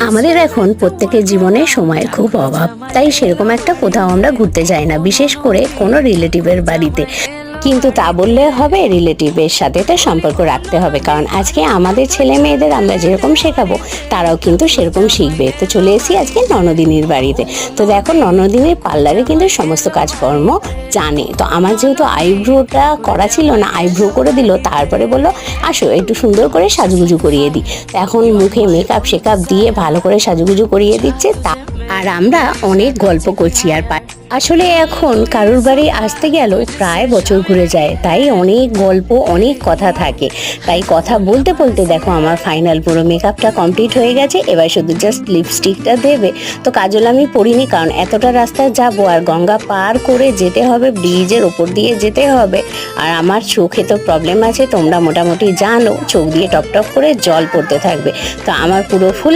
আমাদের এখন প্রত্যেকের জীবনে সময়ের খুব অভাব, তাই সেরকম একটা কোথাও আমরা ঘুরতে যাই না, বিশেষ করে কোনো রিলেটিভের বাড়িতে। কিন্তু তা বললে হবে, রিলেটিভের সাথে তো সম্পর্ক রাখতে হবে, কারণ আজকে আমাদের ছেলে মেয়েদের আমরা যেরকম শেখাবো তারাও কিন্তু সেরকম শিখবে। তো চলে এসেছি আজকে ননদিনীর বাড়িতে। তো দেখো, ননদিনীর পার্লারে কিন্তু সমস্ত কাজকর্ম জানে। তো আমার যেহেতু আইব্রোটা করা ছিল না, আইব্রো করে দিল, তারপরে বললো আসো একটু সুন্দর করে সাজুগুজু করিয়ে দিই। তো এখন মুখে মেকআপ শেকআপ দিয়ে ভালো করে সাজুগুজু করিয়ে দিচ্ছে। আর আমরা অনেক গল্প করছি। আর আসলে এখন কারুর বাড়ি আসতে গেল প্রায় বছর ঘুরে যায়, তাই অনেক গল্প, অনেক কথা থাকে। তাই কথা বলতে বলতে দেখো আমার ফাইনাল পুরো মেকআপটা কমপ্লিট হয়ে গেছে। এবার শুধু জাস্ট লিপস্টিকটা দেবে। তো কাজল আমি পরিনি, কারণ এতটা রাস্তা যাব আর গঙ্গা পার করে যেতে হবে, ব্রিজের ওপর দিয়ে যেতে হবে। আর আমার চোখে তো প্রবলেম আছে, তোমরা মোটামুটি জানো, চোখ দিয়ে টপ টপ করে জল পড়তে থাকবে। তো আমার পুরো ফুল